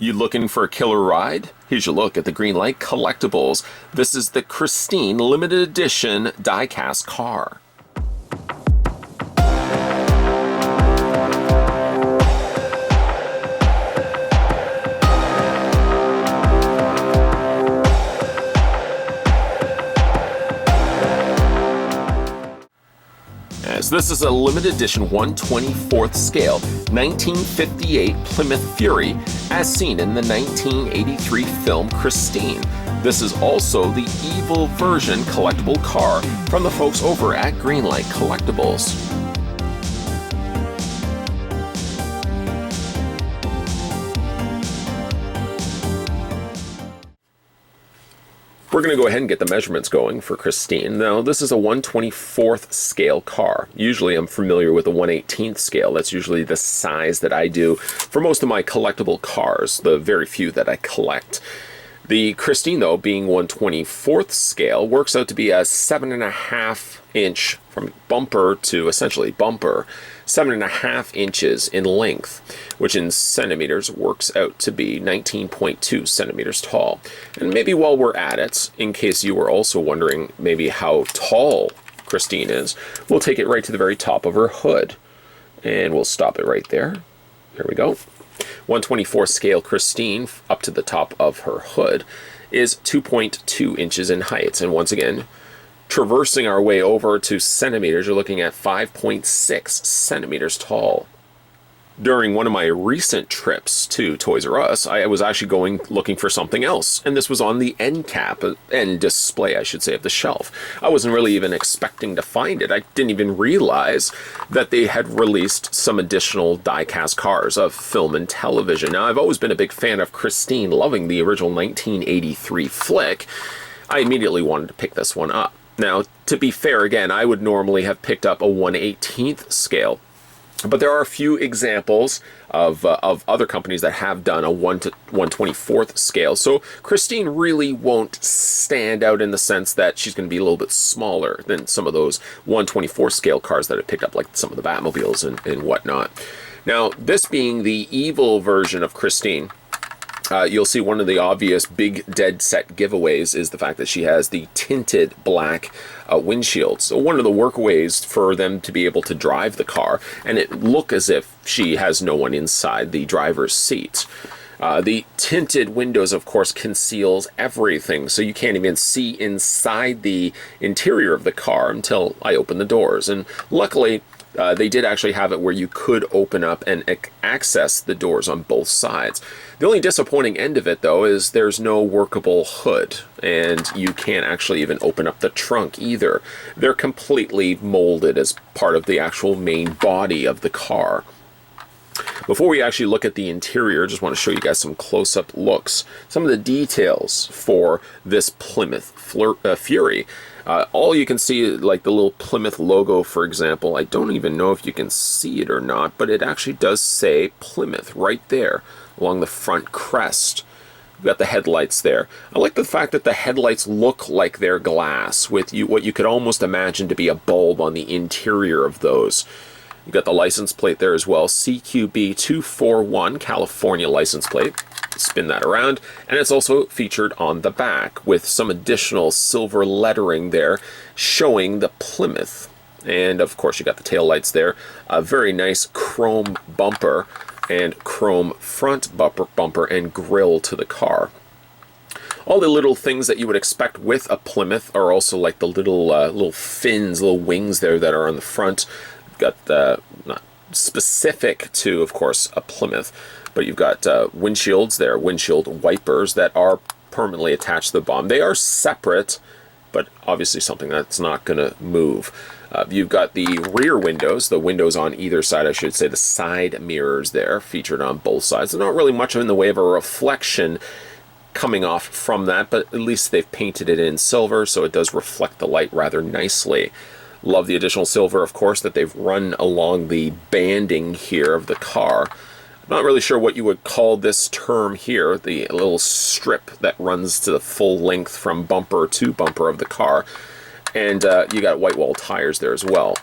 You looking for a killer ride? Here's your look at the Greenlight Collectibles. This is the Christine limited edition die-cast car. This is a limited edition 1/24 scale 1958 Plymouth Fury as seen in the 1983 film Christine. This is also the evil version collectible car from the folks over at Greenlight Collectibles. We're going to go ahead and get the measurements going for Christine. Now, this is a 1/24 scale car. Usually I'm familiar with a 1/18 scale. That's usually the size that I do for most of my collectible cars, the very few that I collect. The Christine, though, being 1/24 scale, works out to be a 7.5 inch from bumper to essentially bumper, 7.5 inches in length, which in centimeters works out to be 19.2 centimeters tall. And maybe while we're at it, in case you were also wondering maybe how tall Christine is, we'll take it right to the very top of her hood. And we'll stop it right there. Here we go. 1/24 scale Christine, up to the top of her hood, is 2.2 inches in height. And once again, traversing our way over to centimeters, you're looking at 5.6 centimeters tall. During one of my recent trips to Toys R Us, I was actually looking for something else, and this was on the end cap, end display, I should say, of the shelf. I wasn't really even expecting to find it. I didn't even realize that they had released some additional die-cast cars of film and television. Now, I've always been a big fan of Christine, loving the original 1983 flick. I immediately wanted to pick this one up. Now, to be fair, again, I would normally have picked up a 1/18 scale, but there are a few examples of other companies that have done a 1/124 scale. So Christine really won't stand out in the sense that she's going to be a little bit smaller than some of those 1/24 scale cars that I picked up, like some of the Batmobiles and whatnot. Now, this being the evil version of Christine, you'll see one of the obvious big dead set giveaways is the fact that she has the tinted black windshields. So one of the workaways for them to be able to drive the car and it look as if she has no one inside the driver's seat. The tinted windows, of course, conceals everything, so you can't even see inside the interior of the car until I open the doors. And luckily, they did actually have it where you could open up and access the doors on both sides. The only disappointing end of it, though, is there's no workable hood, and you can't actually even open up the trunk either. They're completely molded as part of the actual main body of the car. Before we actually look at the interior, I just want to show you guys some close-up looks. Some of the details for this Plymouth Fury. All you can see, like the little Plymouth logo, for example, I don't even know if you can see it or not, but it actually does say Plymouth right there along the front crest. We've got the headlights there. I like the fact that the headlights look like they're glass with what you could almost imagine to be a bulb on the interior of those. You've got the license plate there as well, CQB241 California license plate. Spin that around, and it's also featured on the back with some additional silver lettering there showing the Plymouth. And of course you got the tail lights there, a very nice chrome bumper and chrome front bumper and grille to the car. All the little things that you would expect with a Plymouth are also like the little fins, little wings there that are on the front. You've got the, not specific to, of course, a Plymouth, but you've got windshields there, windshield wipers that are permanently attached to the bottom. They are separate, but obviously something that's not going to move. You've got the rear windows, the windows on either side, I should say, the side mirrors there, featured on both sides. There's not really much in the way of a reflection coming off from that, but at least they've painted it in silver, so it does reflect the light rather nicely. Love the additional silver, of course, that they've run along the banding here of the car. I'm not really sure what you would call this term here, the little strip that runs to the full length from bumper to bumper of the car. And you got white wall tires there as well,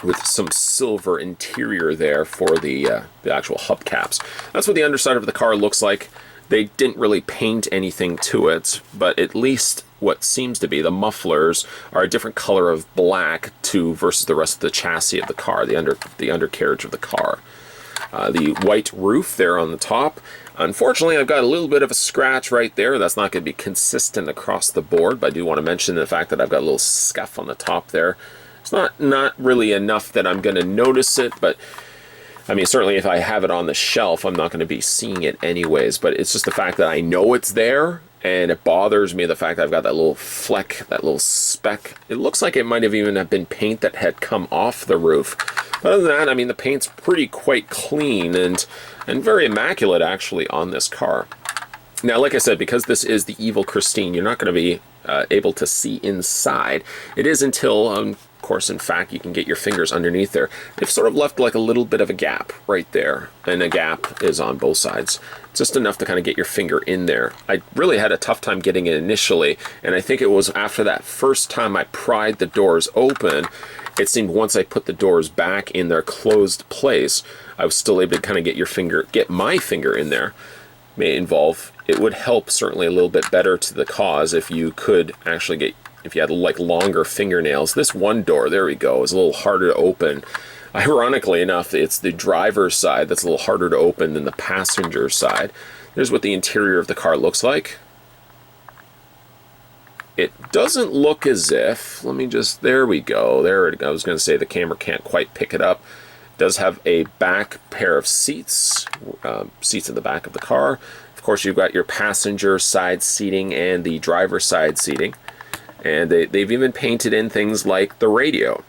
with some silver interior there for the actual hubcaps. That's what the underside of the car looks like. They didn't really paint anything to it, but at least what seems to be the mufflers are a different color of black versus the rest of the chassis of the car, the undercarriage of the car. The white roof there on the top. Unfortunately, I've got a little bit of a scratch right there. That's not going to be consistent across the board, but I do want to mention the fact that I've got a little scuff on the top there. It's not really enough that I'm going to notice it, but I mean, certainly if I have it on the shelf, I'm not going to be seeing it anyways, but it's just the fact that I know it's there, and it bothers me, the fact that I've got that little fleck, that little speck. It looks like it might have even been paint that had come off the roof. But other than that, I mean, the paint's quite clean and very immaculate, actually, on this car. Now, like I said, because this is the Evil Christine, you're not going to be able to see inside. It is until, of course, in fact, you can get your fingers underneath there. They've sort of left like a little bit of a gap right there, and a gap is on both sides. Just enough to kind of get your finger in there. I really had a tough time getting it initially, and I think it was after that first time I pried the doors open, it seemed once I put the doors back in their closed place, I was still able to kind of get my finger in there. It would help certainly a little bit better to the cause if you could actually if you had like longer fingernails. This one door, there we go, is a little harder to open. Ironically enough, it's the driver's side that's a little harder to open than the passenger side. There's what the interior of the car looks like. It doesn't look as if, there we go, I was going to say the camera can't quite pick it up. It does have a back pair of seats in the back of the car. Of course, you've got your passenger side seating and the driver's side seating. And they've even painted in things like the radio,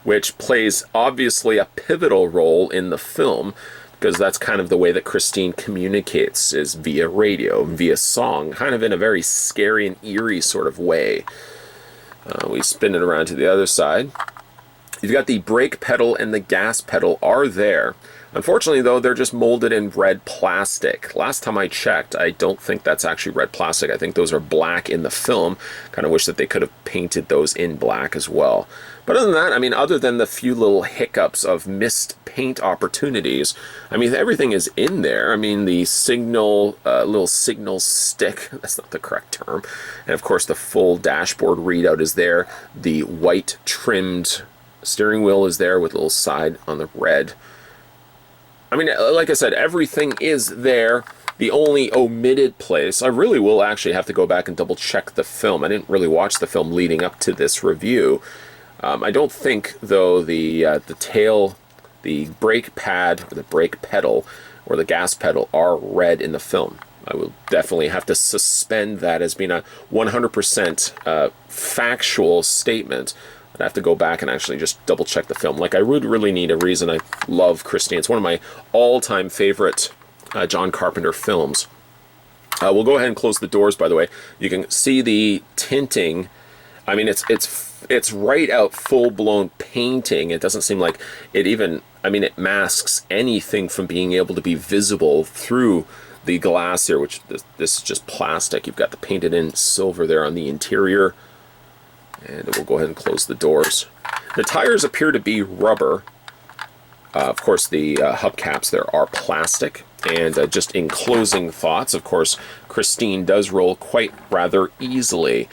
which plays obviously a pivotal role in the film, because that's kind of the way that Christine communicates, is via radio, via song, kind of in a very scary and eerie sort of way. We spin it around to the other side. You've got the brake pedal and the gas pedal are there. Unfortunately, though, they're just molded in red plastic. Last time I checked, I don't think that's actually red plastic. I think those are black in the film. Kind of wish that they could have painted those in black as well. But other than that, I mean, other than the few little hiccups of missed paint opportunities, I mean, everything is in there. I mean, the little signal stick, that's not the correct term. And of course, the full dashboard readout is there. The white trimmed steering wheel is there with a little side on the red. I mean, like I said, everything is there. The only omitted place, I really will actually have to go back and double check the film. I didn't really watch the film leading up to this review. I don't think, though, the tail, the brake pad, or the brake pedal, or the gas pedal are red in the film. I will definitely have to suspend that as being a 100% factual statement. I have to go back and actually just double check the film. Like, I would really need a reason. I love Christine. It's one of my all-time favorite John Carpenter films. We'll go ahead and close the doors, by the way. You can see the tinting. I mean, it's right out full-blown painting. It doesn't seem like it even, I mean, it masks anything from being able to be visible through the glass here, which this is just plastic. You've got the painted in silver there on the interior. And we'll go ahead and close the doors. The tires appear to be rubber. Of course, the hubcaps there are plastic. And just in closing thoughts, of course, Christine does roll quite rather easily.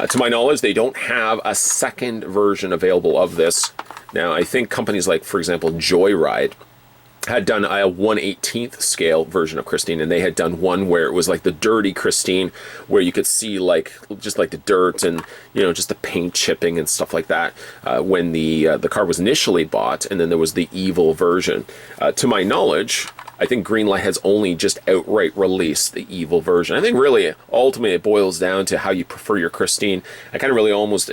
To my knowledge, they don't have a second version available of this. Now, I think companies like, for example, Joyride had done a 1/18th scale version of Christine, and they had done one where it was like the dirty Christine, where you could see just like the dirt and, you know, just the paint chipping and stuff like that when the car was initially bought, and then there was the evil version. To my knowledge, I think Greenlight has only just outright released the evil version. I think really, ultimately, it boils down to how you prefer your Christine. I kind of really almost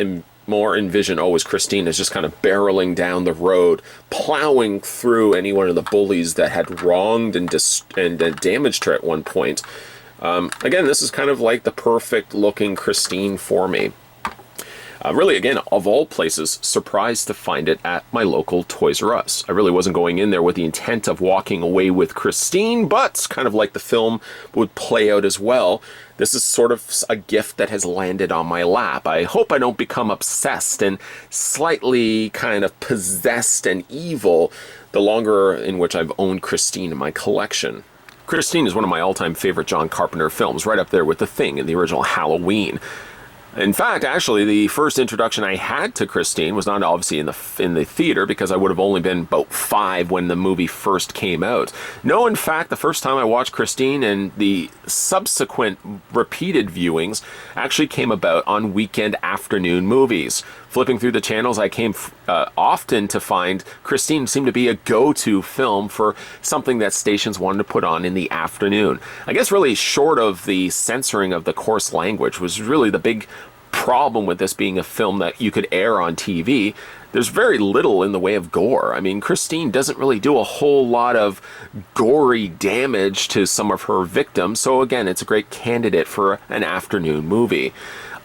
more envision always Christine as just kind of barreling down the road, plowing through any one of the bullies that had wronged and damaged her at one point. Again, this is kind of like the perfect looking Christine for me. Really, again, of all places, surprised to find it at my local Toys R Us. I really wasn't going in there with the intent of walking away with Christine, but kind of like the film would play out as well. This is sort of a gift that has landed on my lap. I hope I don't become obsessed and slightly kind of possessed and evil the longer in which I've owned Christine in my collection. Christine is one of my all-time favorite John Carpenter films, right up there with The Thing and the original Halloween. In fact, actually, the first introduction I had to Christine was not obviously in the theater, because I would have only been about 5 when the movie first came out. No, in fact, the first time I watched Christine and the subsequent repeated viewings actually came about on weekend afternoon movies. Flipping through the channels, I came often to find Christine seemed to be a go-to film for something that stations wanted to put on in the afternoon. I guess really short of the censoring of the coarse language was really the big problem with this being a film that you could air on TV. There's very little in the way of gore. I mean, Christine doesn't really do a whole lot of gory damage to some of her victims, so again, it's a great candidate for an afternoon movie.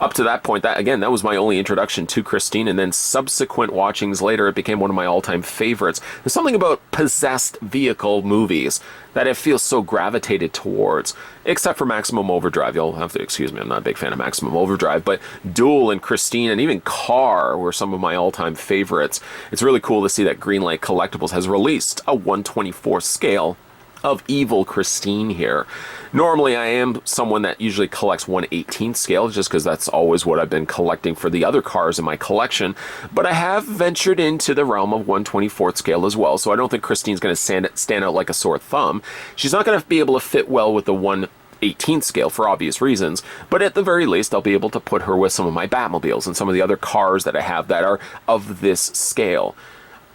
Up to that point, that was my only introduction to Christine, and then subsequent watchings later, it became one of my all-time favorites. There's something about possessed vehicle movies that it feels so gravitated towards, except for Maximum Overdrive. You'll have to excuse me, I'm not a big fan of Maximum Overdrive, but Duel and Christine and even Car were some of my all-time favorites. It's really cool to see that Greenlight Collectibles has released a 1/24 scale of evil Christine here. Normally, I am someone that usually collects 1/18 scale, just because that's always what I've been collecting for the other cars in my collection, but I have ventured into the realm of 1/24 scale as well, so I don't think Christine's going to stand out like a sore thumb. She's not going to be able to fit well with the 1/18 scale for obvious reasons, but at the very least, I'll be able to put her with some of my Batmobiles and some of the other cars that I have that are of this scale.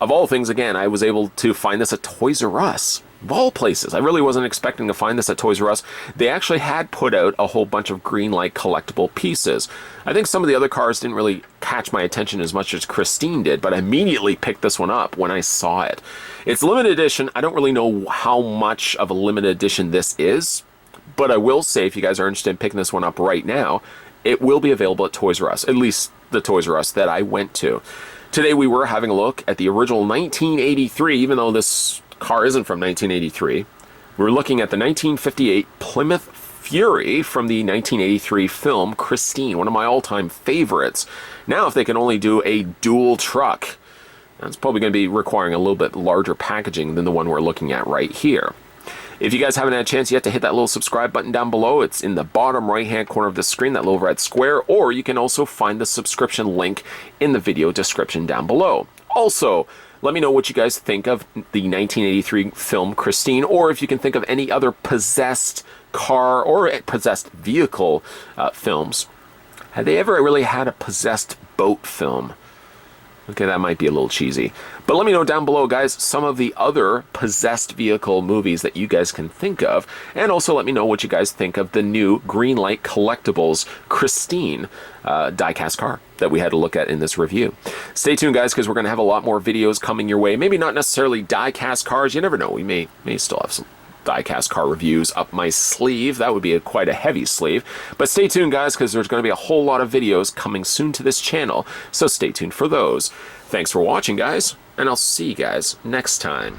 Of all things, again, I was able to find this at Toys R Us. Of all places. I really wasn't expecting to find this at Toys R Us. They actually had put out a whole bunch of Greenlight collectible pieces. I think some of the other cars didn't really catch my attention as much as Christine did, but I immediately picked this one up when I saw it. It's limited edition. I don't really know how much of a limited edition this is, but I will say, if you guys are interested in picking this one up right now, it will be available at Toys R Us, at least the Toys R Us that I went to. Today we were having a look at the original 1983, even though this car isn't from 1983. We're looking at the 1958 Plymouth Fury from the 1983 film Christine, one of my all-time favorites. Now, if they can only do a dual truck, that's probably going to be requiring a little bit larger packaging than the one we're looking at right here. If you guys haven't had a chance yet to hit that little subscribe button down below, it's in the bottom right-hand corner of the screen, that little red square, or you can also find the subscription link in the video description down below. Also, let me know what you guys think of the 1983 film Christine, or if you can think of any other possessed car or possessed vehicle films. Have they ever really had a possessed boat film? Okay, that might be a little cheesy. But let me know down below, guys, some of the other possessed vehicle movies that you guys can think of. And also let me know what you guys think of the new Greenlight Collectibles Christine die-cast car that we had to look at in this review. Stay tuned, guys, because we're going to have a lot more videos coming your way. Maybe not necessarily die-cast cars. You never know. We may still have some die-cast car reviews up my sleeve. That would be quite a heavy sleeve. But stay tuned, guys, because there's going to be a whole lot of videos coming soon to this channel. So stay tuned for those. Thanks for watching, guys, and I'll see you guys next time.